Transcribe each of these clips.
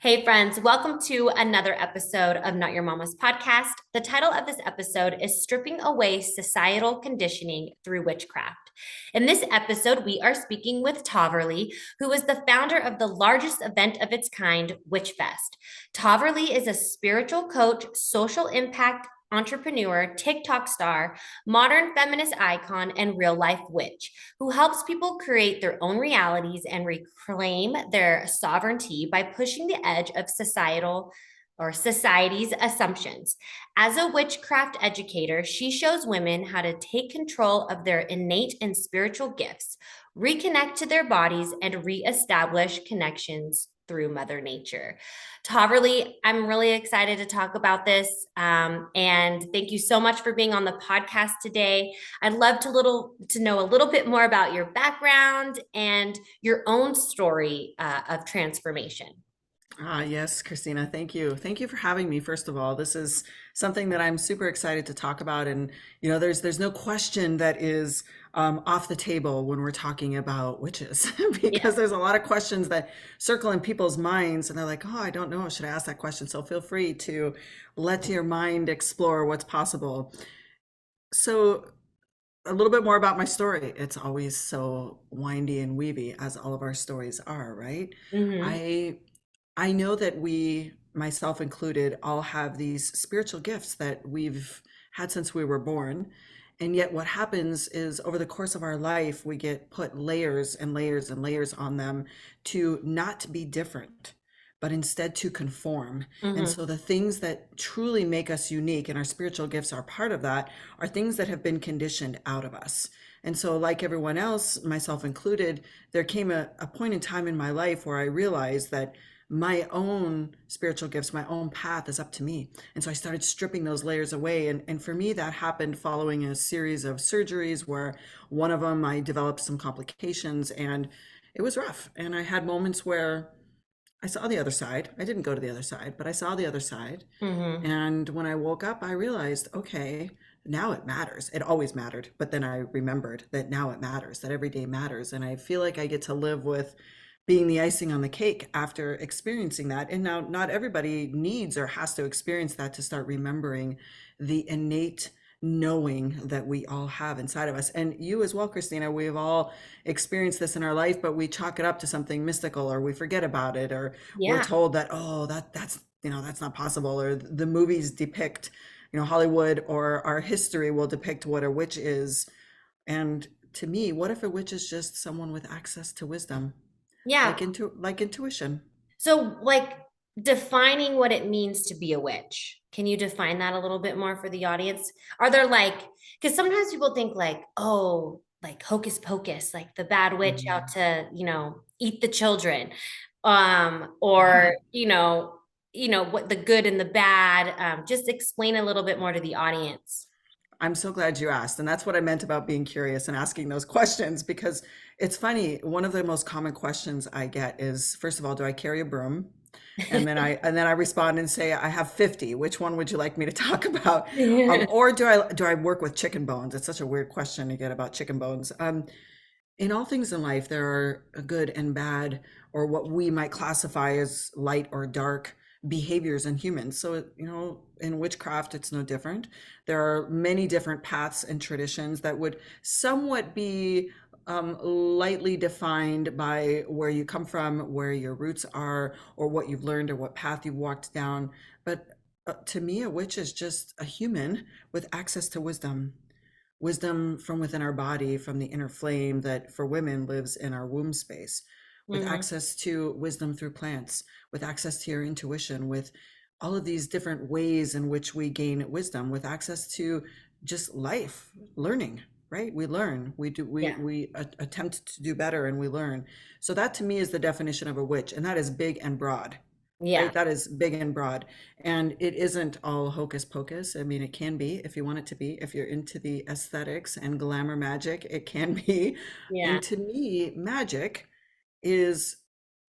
Hey, friends, welcome to another episode of Not Your Mama's podcast. The title of this episode is Stripping Away Societal Conditioning Through Witchcraft. In this episode, we are speaking with Tahverlee, who is the founder of the largest event of its kind, WitchFest. Tahverlee is a spiritual coach, social impact entrepreneur, TikTok star, modern feminist icon, and real life witch who helps people create their own realities and reclaim their sovereignty by pushing the edge of society's assumptions. As a witchcraft educator, she shows women how to take control of their innate and spiritual gifts, reconnect to their bodies, and reestablish connections through Mother Nature. Tahverlee, I'm really excited to talk about this. And thank you so much for being on the podcast today. I'd love to know a little bit more about your background and your own story of transformation. Yes, Christina, thank you. Thank you for having me, first of all. This is something that I'm super excited to talk about. And, there's no question that is off the table when we're talking about witches, Yeah. because there's a lot of questions that circle in people's minds and they're like, oh, I don't know, should I ask that question? So feel free to let your mind explore what's possible. So, a little bit more about my story. It's always so windy and weavy, as all of our stories are, right? Hmm. I I know that we, myself included, all have these spiritual gifts that we've had since we were born. And yet, what happens is over the course of our life, we get put layers and layers and layers on them to not be different, but instead to conform. And Hmm. so, the things that truly make us unique, and our spiritual gifts are part of that, are things that have been conditioned out of us. And so, like everyone else, myself included, there came a point in time in my life where I realized that my own spiritual gifts, my own path is up to me. And so I started stripping those layers away. And for me, that happened following a series of surgeries where one of them I developed some complications and it was rough. And I had moments where I saw the other side. I didn't go to the other side, but I saw the other side. Hmm. And when I woke up, I realized, okay, now it matters. It always mattered. But then I remembered that now it matters, that every day matters. And I feel like I get to live with being the icing on the cake after experiencing that. And now, not everybody needs or has to experience that to start remembering the innate knowing that we all have inside of us. And you as well, Christina, we've all experienced this in our life, but we chalk it up to something mystical or we forget about it or we're Yeah. told that, oh, that's not possible, or the movies depict, Hollywood or our history will depict what a witch is. And to me, what if a witch is just someone with access to wisdom? Yeah. Like intuition. So, like, defining what it means to be a witch. Can you define that a little bit more for the audience? Are there like, because sometimes people think like, oh, like hocus pocus, like the bad witch out Mhm. to, eat the children, or what the good and the bad. Just explain a little bit more to the audience. I'm so glad you asked. And that's what I meant about being curious and asking those questions because it's funny. One of the most common questions I get is, first of all, do I carry a broom? And then I respond and say, I have 50. Which one would you like me to talk about? Or do I work with chicken bones? It's such a weird question to get about chicken bones. In all things in life, there are a good and bad, or what we might classify as light or dark behaviors in humans. So, in witchcraft, it's no different. There are many different paths and traditions that would somewhat be lightly defined by where you come from, where your roots are, or what you've learned, or what path you've walked down. But to me, a witch is just a human with access to wisdom from within our body, from the inner flame that for women lives in our womb space, with Hmm. access to wisdom through plants, with access to your intuition, with all of these different ways in which we gain wisdom, with access to just life, learning, right? We learn, we do, Yeah. attempt to do better and we learn. So that to me is the definition of a witch, and that is big and broad. Yeah. Right, that is big and broad. And it isn't all hocus pocus. I mean, it can be if you want it to be. If you're into the aesthetics and glamour magic, it can be. Yeah. And to me, magic is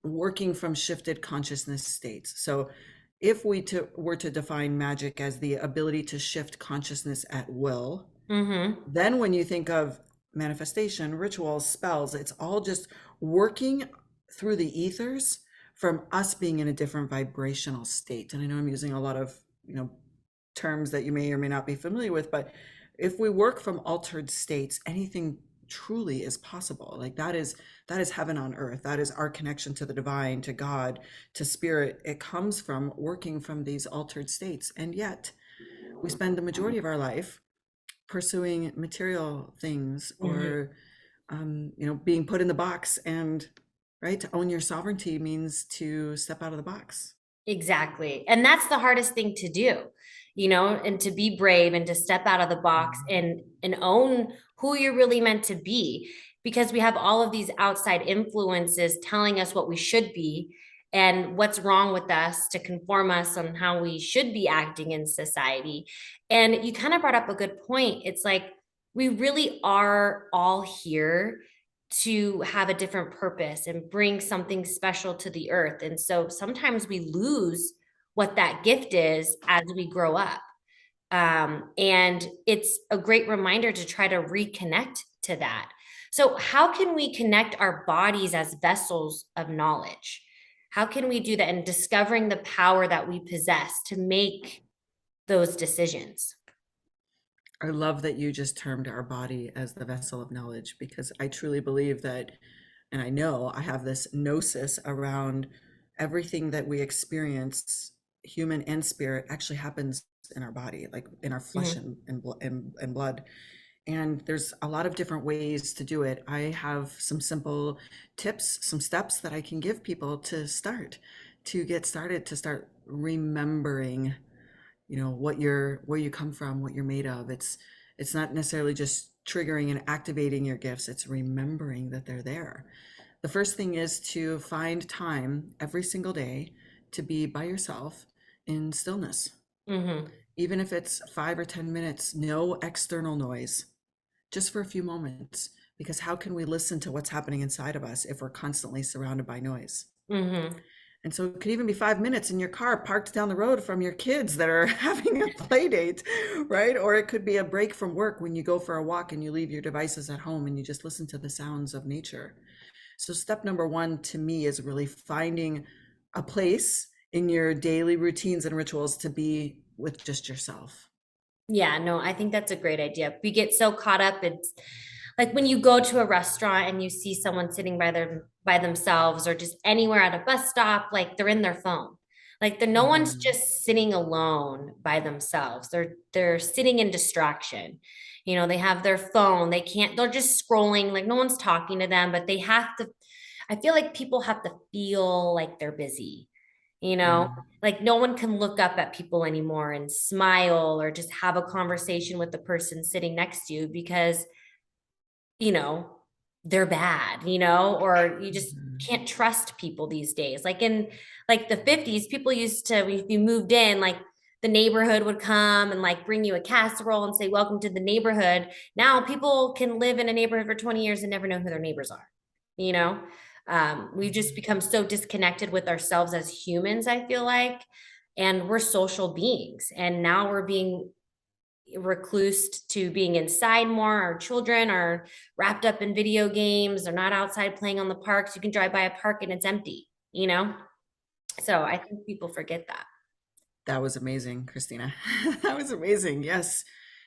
working from shifted consciousness states. So if were to define magic as the ability to shift consciousness at will, Hmm. then when you think of manifestation, rituals, spells, it's all just working through the ethers from us being in a different vibrational state. And I know I'm using a lot of, terms that you may or may not be familiar with, but if we work from altered states, anything truly is possible. Like that is heaven on earth. That is our connection to the divine, to God, to spirit. It comes from working from these altered states. And yet we spend the majority of our life pursuing material things, Mhm. or being put in the box. And right, to own your sovereignty means to step out of the box. Exactly. And that's the hardest thing to do, and to be brave and to step out of the box Mhm. and own who you're really meant to be, because we have all of these outside influences telling us what we should be and what's wrong with us to conform us on how we should be acting in society. And you kind of brought up a good point. It's like we really are all here to have a different purpose and bring something special to the earth. And so sometimes we lose what that gift is as we grow up. And it's a great reminder to try to reconnect to that. So, how can we connect our bodies as vessels of knowledge? How can we do that in discovering the power that we possess to make those decisions? I love that you just termed our body as the vessel of knowledge, because I truly believe that, and I know I have this gnosis around everything that we experience, human and spirit, actually happens in our body, like in our flesh Mhm. and blood. And there's a lot of different ways to do it. I have some simple tips, some steps that I can give people to get started, to start remembering, where you come from, what you're made of. It's not necessarily just triggering and activating your gifts, it's remembering that they're there. The first thing is to find time every single day to be by yourself in stillness. Mhm. Even if it's 5 or 10 minutes, no external noise, just for a few moments. Because how can we listen to what's happening inside of us if we're constantly surrounded by noise? Mhm. And so it could even be 5 minutes in your car parked down the road from your kids that are having a play date, right? Or it could be a break from work when you go for a walk and you leave your devices at home and you just listen to the sounds of nature. So, step number one to me is really finding a place in your daily routines and rituals to be with just yourself. Yeah, no, I think that's a great idea. We get so caught up. It's like when you go to a restaurant and you see someone sitting by themselves, or just anywhere at a bus stop, like they're in their phone. Like no one's Mhm. just sitting alone by themselves. They're sitting in distraction. They have their phone. They're just scrolling, like no one's talking to them, but they have to. I feel like people have to feel like they're busy, you know? Yeah. Like no one can look up at people anymore and smile or just have a conversation with the person sitting next to you because, you know, they're bad, or you just Mhm. can't trust people these days. Like in like the 50s, people used to, if you moved in, like the neighborhood would come and like bring you a casserole and say, "Welcome to the neighborhood." Now people can live in a neighborhood for 20 years and never know who their neighbors are, you know? We've just become so disconnected with ourselves as humans, I feel like, and we're social beings. And now we're being reclused to being inside more. Our children are wrapped up in video games. They're not outside playing on the parks. You can drive by a park and it's empty. So I think people forget that. That was amazing, Christina. That was amazing. Yes,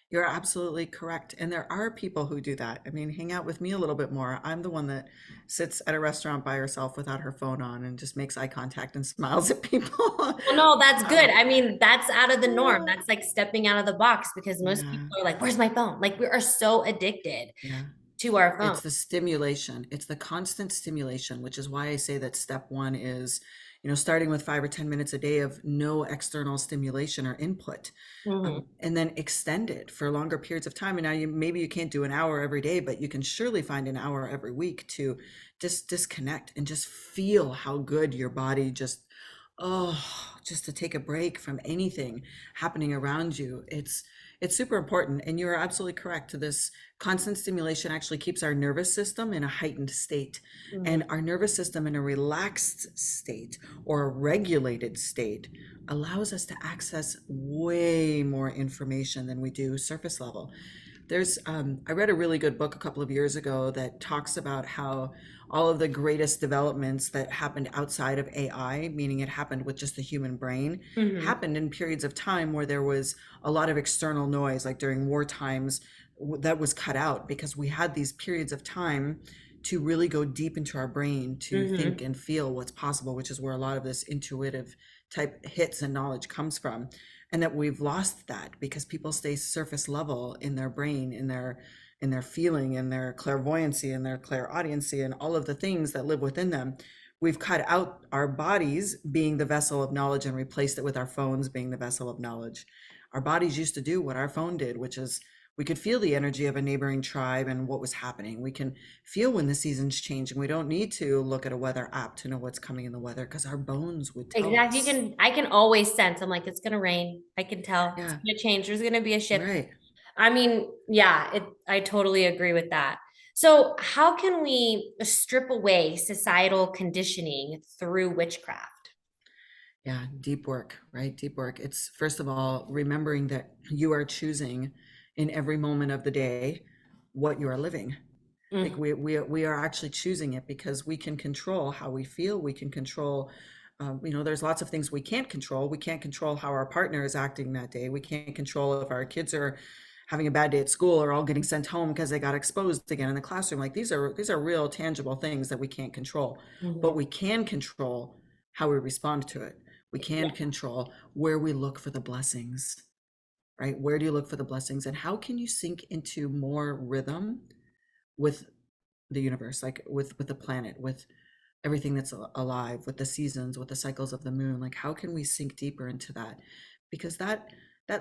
you're absolutely correct. And there are people who do that. I mean, hang out with me a little bit more. I'm the one that sits at a restaurant by herself without her phone on and just makes eye contact and smiles at people. Well, no, that's good. Um, I mean, that's out of the norm. yeah, That's like stepping out of the box because most people yeah, are like, "Where's my phone?" Like we are so addicted yeah. to our phone. It's the stimulation. It's the constant stimulation, which is why I say that step one is, starting with 5 or 10 minutes a day of no external stimulation or input, Mhm. and then extend it for longer periods of time. And now maybe you can't do an hour every day, but you can surely find an hour every week to just disconnect and just feel how good your body just to take a break from anything happening around you. It's super important. And you're absolutely correct. To this constant stimulation actually keeps our nervous system in a heightened state, Mhm. and our nervous system in a relaxed state or a regulated state allows us to access way more information than we do surface level. I read a really good book a couple of years ago that talks about how all of the greatest developments that happened outside of AI, meaning it happened with just the human brain, Mm-hmm. happened in periods of time where there was a lot of external noise, like during war times, that was cut out because we had these periods of time to really go deep into our brain to think Mm-hmm. and feel what's possible, which is where a lot of this intuitive type hits and knowledge comes from. And that we've lost that because people stay surface level in their brain, in their feeling, in their clairvoyancy, in their clairaudiency, and all of the things that live within them. We've cut out our bodies being the vessel of knowledge and replaced it with our phones being the vessel of knowledge. Our bodies used to do what our phone did, which is we could feel the energy of a neighboring tribe and what was happening. We can feel when the seasons change, and we don't need to look at a weather app to know what's coming in the weather because our bones would tell Exactly. us. I can always sense, I'm like, it's gonna rain. I can tell it's Yeah, gonna change. There's gonna be a shift. right. I mean, yeah, I totally agree with that. So how can we strip away societal conditioning through witchcraft? Yeah, deep work, right? Deep work. It's first of all remembering that you are choosing in every moment of the day what you are living. Like Mm-hmm. we are actually choosing it because we can control how we feel. We can control, there's lots of things we can't control. We can't control how our partner is acting that day. We can't control if our kids are having a bad day at school or all getting sent home because they got exposed again in the classroom. Like these are real tangible things that we can't control, but Mm-hmm. we can control how we respond to it. We can Yeah. control where we look for the blessings, right? Where do you look for the blessings, and how can you sink into more rhythm with the universe, like with the planet, with everything that's alive, with the seasons, with the cycles of the moon? Like how can we sink deeper into that? Because that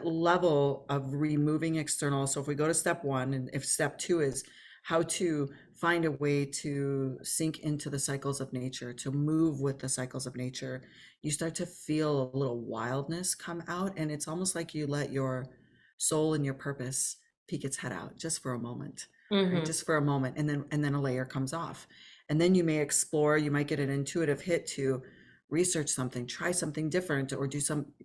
level of removing external, so if we go to step one, and if step two is how to find a way to sink into the cycles of nature, to move with the cycles of nature, you start to feel a little wildness come out, and it's almost like you let your soul and your purpose peek its head out just for a moment, right? Mm-hmm. Just for a moment, and then a layer comes off, and then you may explore, you might get an intuitive hit to research something, try something different, or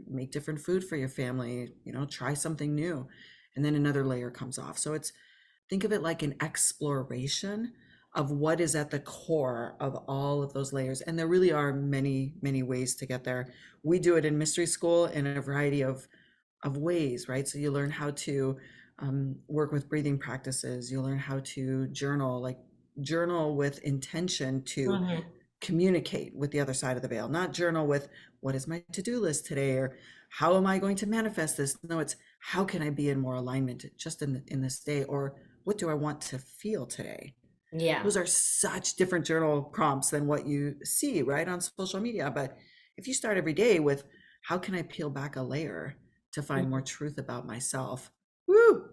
make different food for your family, try something new, and then another layer comes off. So think of it like an exploration of what is at the core of all of those layers. And there really are many, many ways to get there. We do it in mystery school in a variety of ways, right? So you learn how to work with breathing practices. You learn how to journal, like journal with intention to Mm-hmm. communicate with the other side of the veil, not journal with what is my to-do list today or how am I going to manifest this. No, it's how can I be in more alignment just in this day, or what do I want to feel today? Yeah. Those are such different journal prompts than what you see right on social media. But if you start every day with how can I peel back a layer to find more Mhm. truth about myself, woo,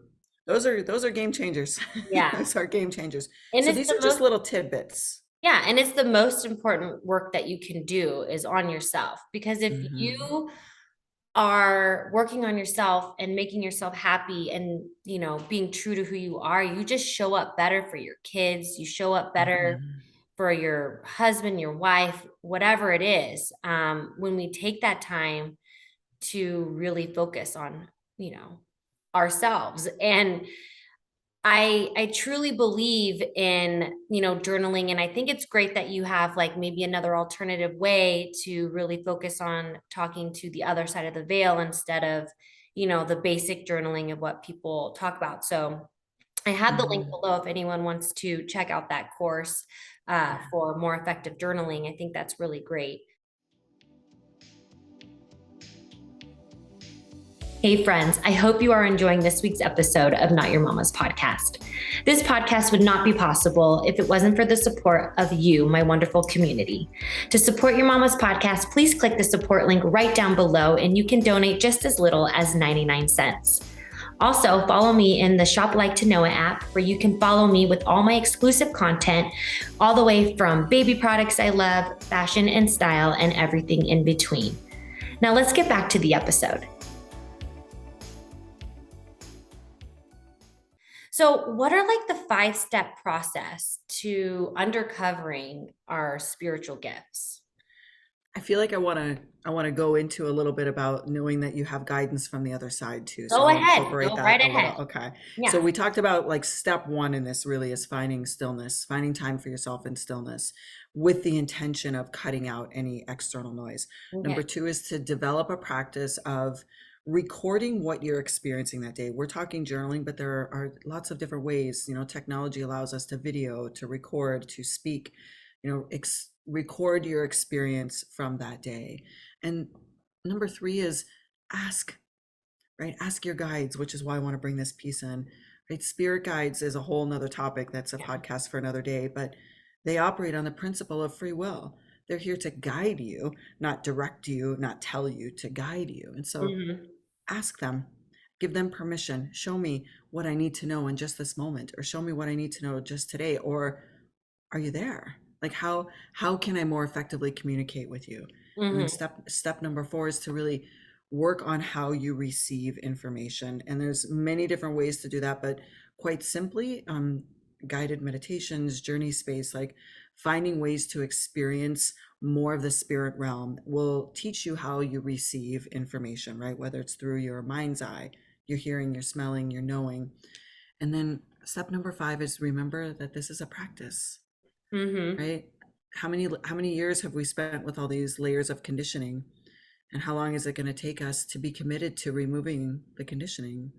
those are game changers. Yeah. Those are game changers. And So it's these the are just most, little tidbits. yeah, and it's the most important work that you can do is on yourself. Because if Hmm. you are working on yourself and making yourself happy and, being true to who you are, you just show up better for your kids, you show up better Hmm. for your husband, your wife, whatever it is. When we take that time to really focus on, you know, ourselves. And I truly believe in, journaling. And I think it's great that you have like maybe another alternative way to really focus on talking to the other side of the veil instead of, the basic journaling of what people talk about. So I have the link Hmm. below if anyone wants to check out that course Yeah. for more effective journaling. I think that's really great. Hey, friends, I hope you are enjoying this week's episode of Not Your Mama's podcast. This podcast would not be possible if it wasn't for the support of you, my wonderful community. To support Your Mama's podcast, please click the support link right down below, and you can donate just as little as 99 cents. Also, follow me in the Shop Like to Know It app, where you can follow me with all my exclusive content, all the way from baby products I love, fashion and style, and everything in between. Now, let's get back to the episode. So, what are like the 5-step process to undercovering our spiritual gifts? I feel like I want to go into a little bit about knowing that you have guidance from the other side too. So Go I'll ahead. incorporate Go right that a little. ahead. Okay. So Yeah. we talked about like step one in this really is finding stillness, finding time for yourself in stillness with the intention of cutting out any external noise. Okay. Number two is to develop a practice of recording what you're experiencing that day. We're talking journaling, but there are lots of different ways. Technology allows us to video, to record, to speak, record your experience from that day. And number three is ask, right? Ask your guides, which is why I want to bring this piece in, right? Spirit guides is a whole nother topic. That's a Yeah. podcast for another day, but they operate on the principle of free will. They're here to guide you, not direct you, not tell you, to guide you. And so Hmm. ask them, give them permission. Show me what I need to know in just this moment, or show me what I need to know just today, or are you there? Like how can I more effectively communicate with you? And then Hmm. step number four is to really work on how you receive information. And there's many different ways to do that, but quite simply, guided meditations, journey space, like finding ways to experience more of the spirit realm will teach you how you receive information, right? Whether it's through your mind's eye, your hearing, your smelling, your knowing. And then step number five is remember that this is a practice, Hmm. right? How many years have we spent with all these layers of conditioning, and how long is it going to take us to be committed to removing the conditioning,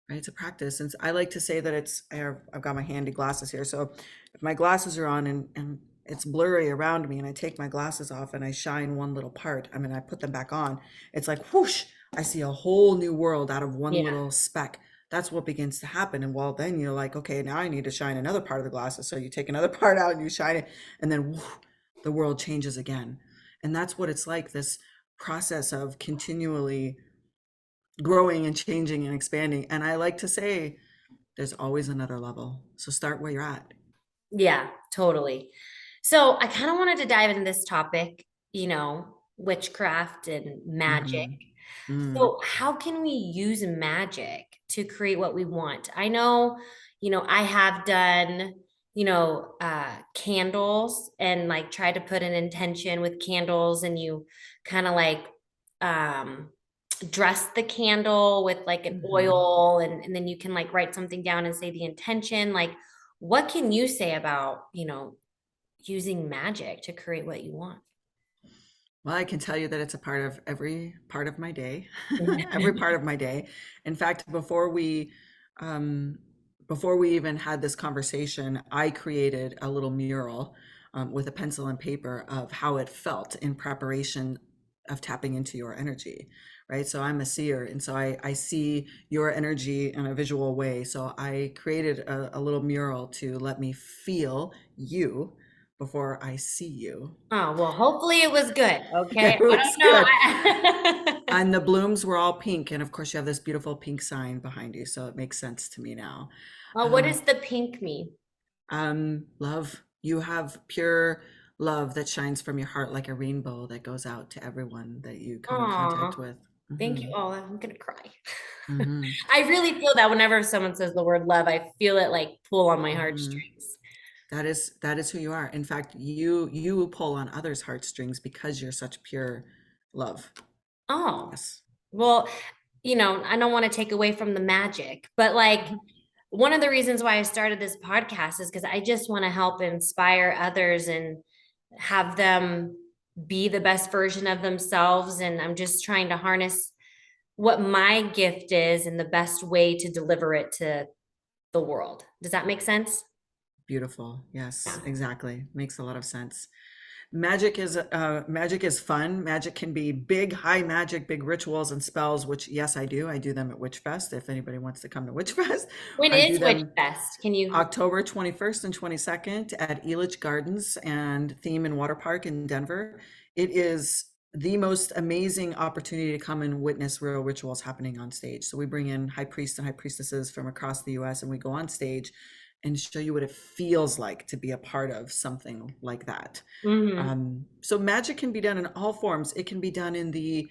right? It's a practice. And I like to say that I've got my handy glasses here, so if my glasses are on and it's blurry around me and I take my glasses off and I shine one little part, I mean I put them back on, it's like whoosh, I see a whole new world out of one Yeah. little speck. That's what begins to happen. And well, then you're like, okay, now I need to shine another part of the glasses. So you take another part out and you shine it, and then whoosh, the world changes again. And that's what it's like, this process of continually growing and changing and expanding. And I like to say there's always another level. So start where you're at. Yeah, totally. So I kind of wanted to dive into this topic, witchcraft and magic. Mm-hmm. Mm. So how can we use magic to create what we want? I know, I have done, candles and like try to put an intention with candles, and you kind of like um dress the candle with like an Mm-hmm. oil, and then you can like write something down and say the intention. Like, what can you say about, using magic to create what you want? Well, I can tell you that it's a part of every part of my day, every part of my day. In fact, um, before we even had this conversation, I created a little mural with a pencil and paper of how it felt in preparation of tapping into your energy, right? So I'm a seer, and so I see your energy in a visual way. So I created a little mural to let me feel you before I see you. Oh, well, hopefully it was good. Okay. It was good. I don't know. And the blooms were all pink. And of course, you have this beautiful pink sign behind you. So it makes sense to me now. Oh, what Um, does the pink mean? Love. You have pure love that shines from your heart like a rainbow that goes out to everyone that you come in contact Oh, with. thank you. Hmm. Oh, I'm gonna cry. Hmm. I really feel that whenever someone says the word love, I feel it like pull on my Hmm. heartstrings. That is who you are. In fact, you pull on others' heartstrings because you're such pure love. Oh, Yes. well, I don't want to take away from the magic, but like one of the reasons why I started this podcast is because I just want to help inspire others and have them be the best version of themselves. And I'm just trying to harness what my gift is and the best way to deliver it to the world. Does that make sense? Beautiful. Yes, Yeah. exactly. Makes a lot of sense. Magic is fun. Magic can be big, high magic, big rituals and spells, which yes, I do. I do them at WitchFest. If anybody wants to come to WitchFest, When I do is Witch them Fest? Can you? October 21st and 22nd at Elitch Gardens and Theme and Water Park in Denver. It is the most amazing opportunity to come and witness real rituals happening on stage. So we bring in high priests and high priestesses from across the US, and we go on stage and show you what it feels like to be a part of something like that. Mhm. So magic can be done in all forms. It can be done in the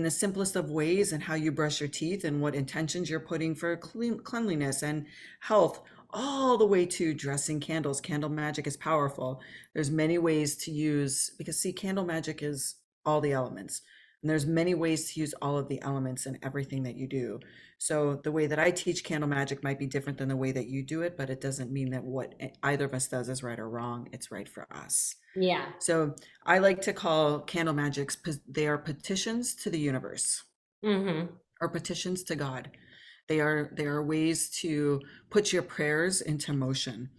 simplest of ways, and how you brush your teeth and what intentions you're putting for cleanliness and health, all the way to dressing candles. Candle magic is powerful. There's many ways to use, because see, candle magic is all the elements. And there's many ways to use all of the elements in everything that you do. So the way that I teach candle magic might be different than the way that you do it, but it doesn't mean that what either of us does is right or wrong. It's right for us. Yeah. So I like to call candle magics, they are petitions to the universe Mm-hmm. or petitions to God. They are ways to put your prayers into motion.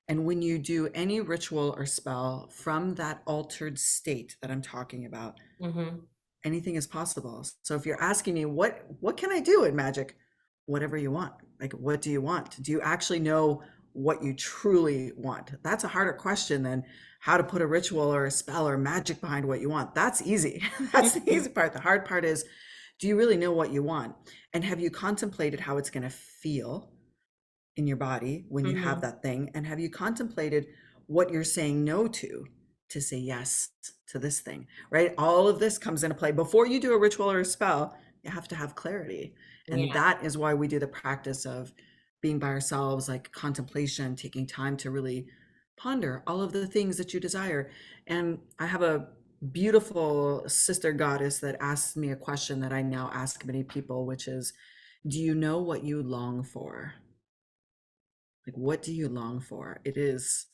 And when you do any ritual or spell from that altered state that I'm talking about, Mm-hmm. anything is possible. So if you're asking me what can I do in magic? Whatever you want. Like, what do you want? Do you actually know what you truly want? That's a harder question than how to put a ritual or a spell or magic behind what you want. That's easy. That's the Mm-hmm. easy part. The hard part is, do you really know what you want? And have you contemplated how it's going to feel in your body when you have Mm-hmm. that thing? And have you contemplated what you're saying no to say yes to this thing, right? All of this comes into play. Before you do a ritual or a spell, you have to have clarity. And Yeah. that is why we do the practice of being by ourselves, like contemplation, taking time to really ponder all of the things that you desire. And I have a beautiful sister goddess that asks me a question that I now ask many people, which is, do you know what you long for? Like, what do you long for? It is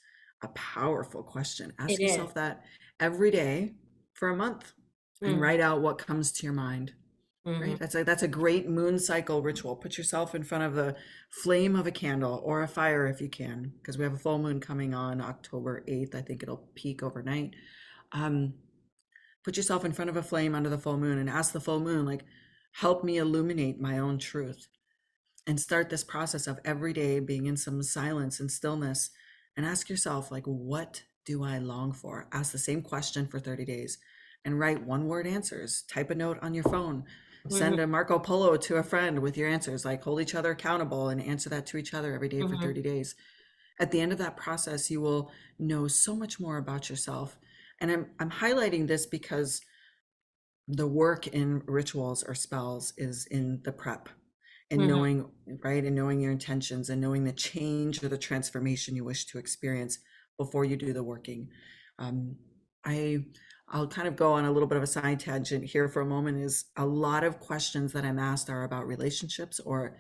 a powerful question. It Ask is. yourself that every day for a month and Mm-hmm. write out what comes to your mind. Mm-hmm. Right? That's a great moon cycle ritual. Put yourself in front of the flame of a candle or a fire if you can, because we have a full moon coming on October 8th. I think it'll peak overnight. Um, Put yourself in front of a flame under the full moon and ask the full moon, like, help me illuminate my own truth. And start this process of every day being in some silence and stillness, and ask yourself, like, what do I long for? Ask the same question for 30 days and write one word answers. Type a note on your phone, Mm-hmm. send a Marco Polo to a friend with your answers, like, hold each other accountable and answer that to each other every day for Mm-hmm. 30 days. At the end of that process, you will know so much more about yourself. And I'm highlighting this because the work in rituals or spells is in the prep and Mm-hmm. knowing, right, and knowing your intentions and knowing the change or the transformation you wish to experience before you do the working. um, I I'll kind of go on a little bit of a side tangent here for a moment. Is a lot of questions that I'm asked are about relationships or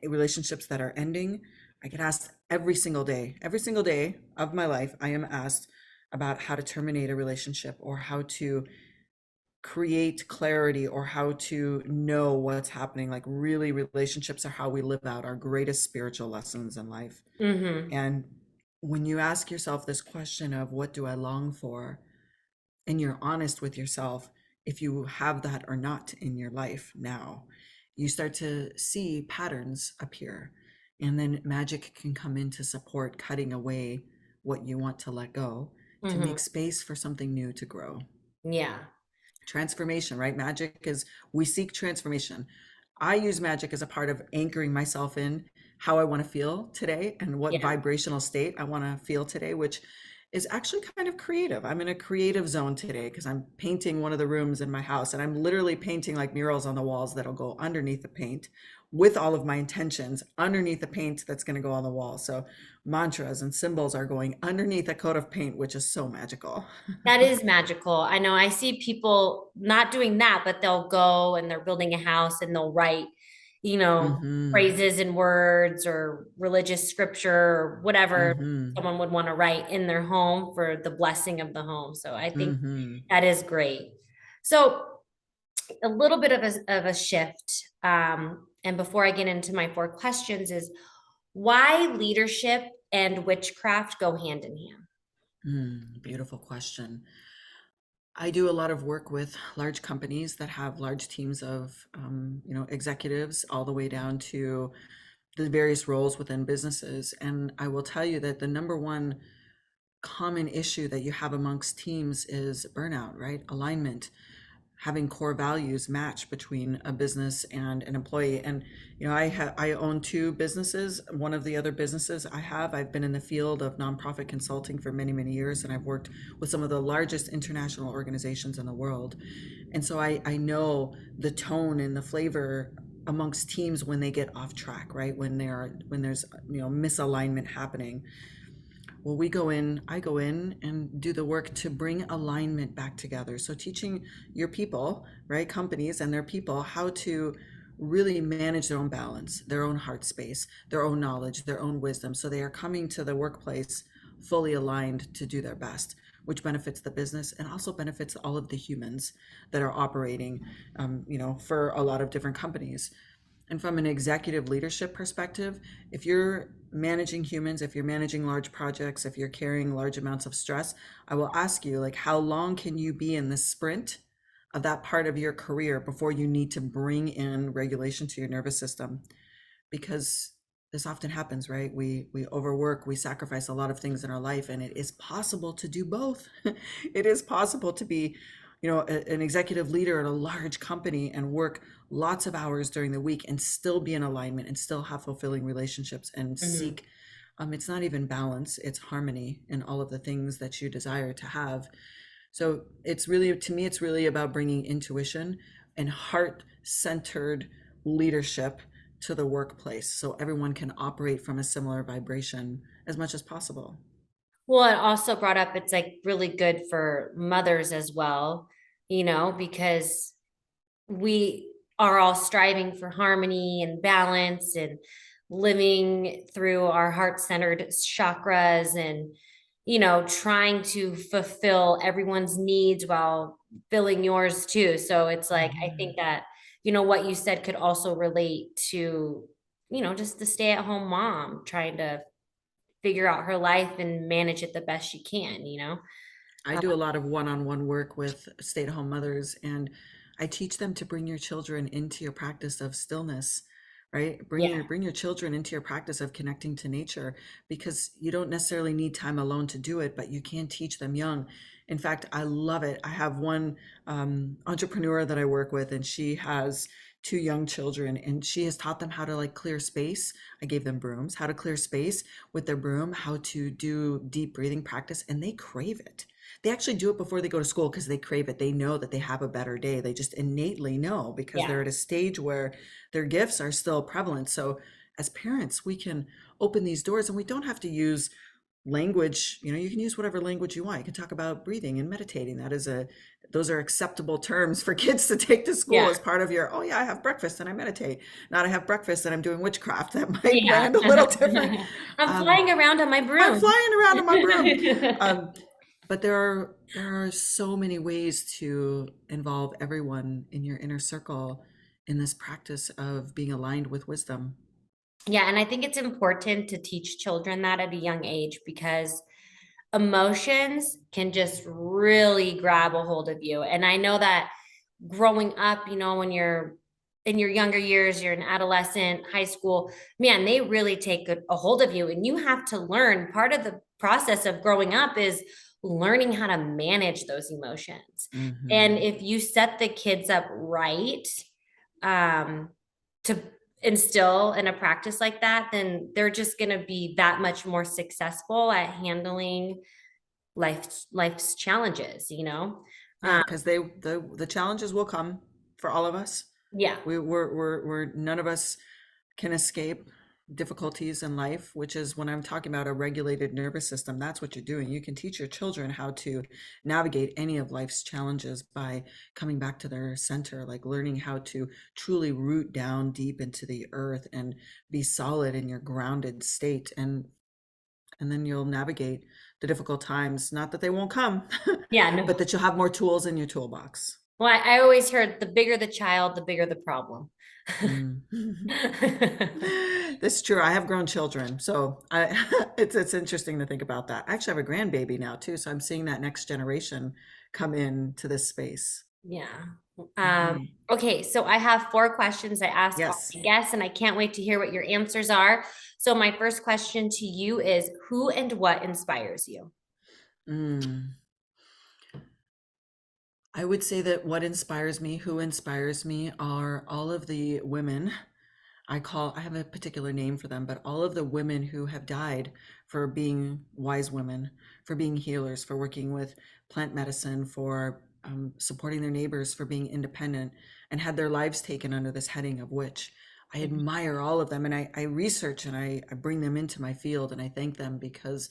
relationships that are ending. I get asked every single day of my life. I am asked about how to terminate a relationship or how to create clarity or how to know what's happening. Like, really, relationships are how we live out our greatest spiritual lessons in life. Mm-hmm. And when you ask yourself this question of what do I long for, and you're honest with yourself, if you have that or not in your life now, you start to see patterns appear. And then magic can come in to support cutting away what you want to let go to Mm-hmm. make space for something new to grow. Yeah. Transformation, right? Magic is, we seek transformation. I use magic as a part of anchoring myself in how I want to feel today and what Yeah. vibrational state I want to feel today, which is actually kind of creative. I'm in a creative zone today because I'm painting one of the rooms in my house, and I'm literally painting like murals on the walls that'll go underneath the paint with all of my intentions underneath the paint that's going to go on the wall. So mantras and symbols are going underneath a coat of paint, which is so magical. That is magical. I know I see people not doing that, but they'll go and they're building a house and they'll write, you know, Mm-hmm. phrases and words or religious scripture or whatever Mm-hmm. someone would want to write in their home for the blessing of the home. So I think Mm-hmm. that is great. So a little bit of a shift. And before I get into my four questions is why leadership and witchcraft go hand in hand? Beautiful question. I do a lot of work with large companies that have large teams of, executives all the way down to the various roles within businesses. And I will tell you that the number one common issue that you have amongst teams is burnout, right? Alignment, having core values match between a business and an employee. And I own two businesses. One of the other businesses I've been in the field of nonprofit consulting for many, many years, and I've worked with some of the largest international organizations in the world. And so I know the tone and the flavor amongst teams when they get off track, right? When there's misalignment happening. Well, I go in and do the work to bring alignment back together. So teaching your people, right, companies and their people, how to really manage their own balance, their own heart space, their own knowledge, their own wisdom. So they are coming to the workplace fully aligned to do their best, which benefits the business and also benefits all of the humans that are operating, for a lot of different companies. And from an executive leadership perspective, if you're managing humans, if you're managing large projects, if you're carrying large amounts of stress, I will ask you, like, how long can you be in the sprint of that part of your career before you need to bring in regulation to your nervous system? Because this often happens, right? We overwork, we sacrifice a lot of things in our life, and it is possible to do both. It is possible to be, an executive leader at a large company and work lots of hours during the week and still be in alignment and still have fulfilling relationships and Mhm. seek. It's not even balance, it's harmony in all of the things that you desire to have. So it's really, to me, it's really about bringing intuition and heart-centered leadership to the workplace so everyone can operate from a similar vibration as much as possible. Well, it also brought up it's like really good for mothers as well, because we are all striving for harmony and balance and living through our heart-centered chakras and trying to fulfill everyone's needs while filling yours too. So it's like I Mhm. think that what you said could also relate to just the stay-at-home mom trying to figure out her life and manage it the best she can. I Uh, do a lot of one-on-one work with stay-at-home mothers, and I teach them to bring your children into your practice of stillness, right? Bring yeah. your children into your practice of connecting to nature, because you don't necessarily need time alone to do it, but you can teach them young. In fact, I love it. I have one entrepreneur that I work with, and she has two young children, and she has taught them how to like clear space. I gave them brooms, how to clear space with their broom, how to do deep breathing practice, and they crave it. They actually do it before they go to school because they crave it. They know that they have a better day. They just innately know because they're Yeah. at a stage where their gifts are still prevalent. So as parents, we can open these doors and we don't have to use language. You can use whatever language you want. You can talk about breathing and meditating. Those are acceptable terms for kids to take to school Yeah. as part of your, oh yeah, I have breakfast and I meditate. Not I have breakfast and I'm doing witchcraft. That might Yeah. land a little different. I'm Um, flying around on my I'm broom. flying around in my broom. Um, but there are so many ways to involve everyone in your inner circle in this practice of being aligned with wisdom. Yeah, and I think it's important to teach children that at a young age because emotions can just really grab a hold of you. And I know that growing up, when you're in your younger years, you're an adolescent, high school, man, they really take a hold of you. And you have to learn part of the process of growing up is learning how to manage those emotions. And Hmm. if you set the kids up right, to instill in a practice like that, then they're just going to be that much more successful at handling life's challenges. Yeah, Um, because the challenges will come for all of us. yeah. We're none of us can escape difficulties in life, which is when I'm talking about a regulated nervous system, that's what you're doing. You can teach your children how to navigate any of life's challenges by coming back to their center, like learning how to truly root down deep into the earth and be solid in your grounded state. And then you'll navigate the difficult times, not that they won't come, Yeah, no. but that you'll have more tools in your toolbox. Well, I always heard the bigger the child, the bigger the problem. Mm. That's true. I have grown children, so it's interesting to think about that. I actually have a grandbaby now too, so I'm seeing that next generation come into this space. Yeah. Mhm. Okay, so I have four questions I ask all Yes. my guests, and I can't wait to hear what your answers are. So my first question to you is who and what inspires you? Mm. I would say that what inspires me, who inspires me, are all of the women. I have a particular name for them, but all of the women who have died for being wise women, for being healers, for working with plant medicine, for supporting their neighbors for being independent and had their lives taken under this heading of witch. I admire all of them, and I research and I bring them into my field, and I thank them because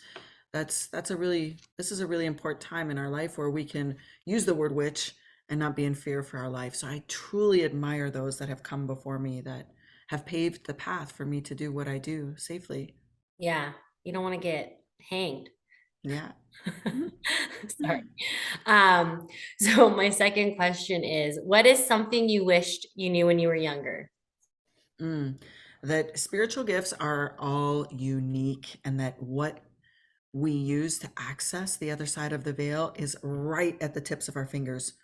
this is a really important time in our life where we can use the word witch and not be in fear for our life. So I truly admire those that have come before me that have paved the path for me to do what I do safely. Yeah. You don't want to get hanged. Yeah. Sorry. So my second question is, what is something you wished you knew when you were younger? Mm. That spiritual gifts are all unique, and that what we use to access the other side of the veil is right at the tips of our fingers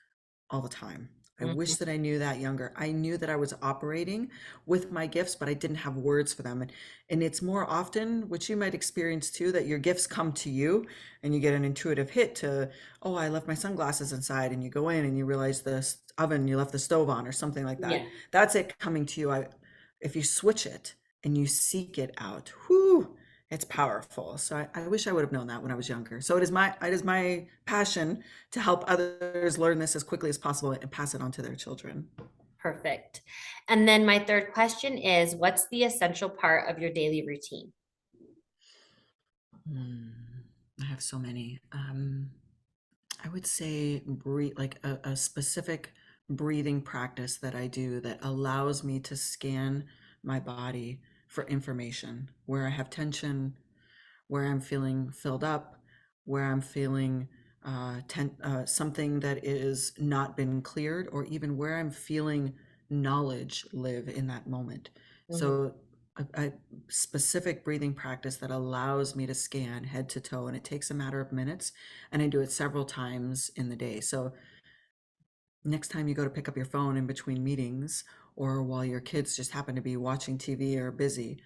all the time. I Mhm. wish that I knew that younger. I knew that I was operating with my gifts, but I didn't have words for them. And it's more often, which you might experience too, that your gifts come to you and you get an intuitive hit to, oh, I left my sunglasses inside. And you go in and you realize the oven, you left the stove on or something like that. Yeah, That's it coming to you. If you switch it and you seek it out, whoo, it's powerful. So I wish I would have known that when I was younger. So it is my passion to help others learn this as quickly as possible and pass it on to their children. perfect. And then my third question is, what's the essential part of your daily routine? Hmm, I have so many. I would say breathe, like a specific breathing practice that I do that allows me to scan my body for information where I have tension, where I'm feeling filled up, where I'm feeling something that is not been cleared, or even where I'm feeling knowledge live in that moment. Mhm. So a specific breathing practice that allows me to scan head to toe, and it takes a matter of minutes, and I do it several times in the day. So next time you go to pick up your phone in between meetings, or while your kids just happen to be watching TV or busy,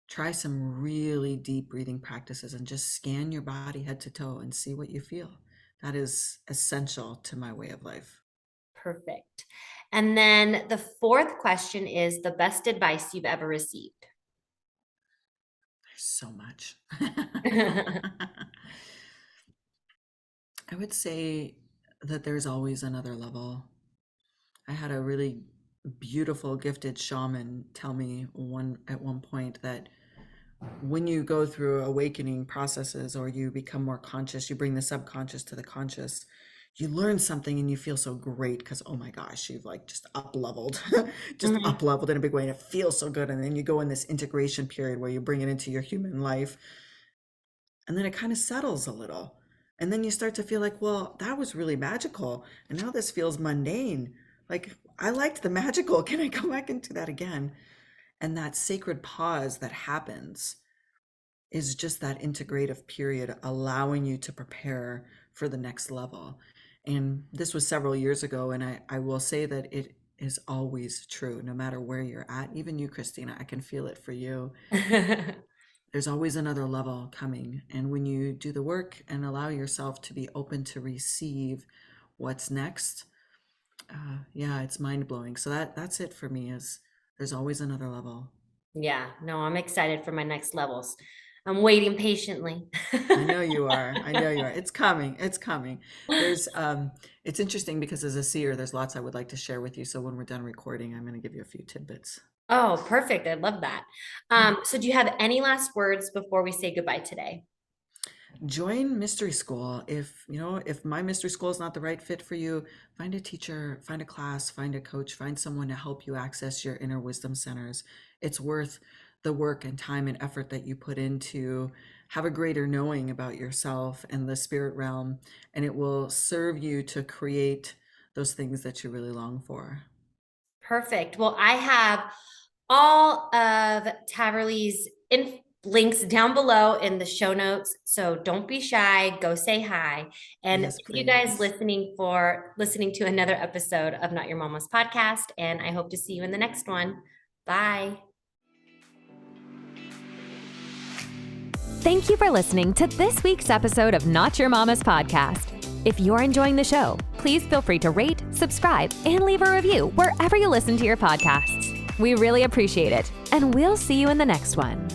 try some really deep breathing practices and just scan your body head to toe and see what you feel. That is essential to my way of life. Perfect. And then the fourth question is the best advice you've ever received. There's so much. I would say that there's always another level. I had a really beautiful, gifted shaman tell me at one point that when you go through awakening processes or you become more conscious, you bring the subconscious to the conscious, you learn something and you feel so great because, oh my gosh, you've like just up leveled, just Mhm. up leveled in a big way. And it feels so good. And then you go in this integration period where you bring it into your human life. And then it kind of settles a little. And then you start to feel like, well, that was really magical. And now this feels mundane. Like, I liked the magical. Can I go back into that again? And that sacred pause that happens is just that integrative period allowing you to prepare for the next level. And this was several years ago, and I will say that it is always true, no matter where you're at. Even you, Christina, I can feel it for you. There's always another level coming. And when you do the work and allow yourself to be open to receive what's next, yeah, it's mind blowing. So that's it for me is there's always another level. Yeah, no, I'm excited for my next levels. I'm waiting patiently. I know you are. I know you are. It's coming. It's coming. There's it's interesting because as a seer, there's lots I would like to share with you. So when we're done recording, I'm going to give you a few tidbits. Oh, perfect. I love that. So do you have any last words before we say goodbye today? Join mystery school. If my mystery school is not the right fit for you, find a teacher, find a class, find a coach, find someone to help you access your inner wisdom centers. It's worth the work and time and effort that you put into have a greater knowing about yourself and the spirit realm, and it will serve you to create those things that you really long for. Perfect. Well, I have all of Tahverlee's links down below in the show notes. So don't be shy. Go say hi. And thank Yes, you guys please. listening to another episode of Not Your Mama's podcast. And I hope to see you in the next one. Bye. Thank you for listening to this week's episode of Not Your Mama's podcast. If you're enjoying the show, please feel free to rate, subscribe, and leave a review wherever you listen to your podcasts. We really appreciate it, and we'll see you in the next one.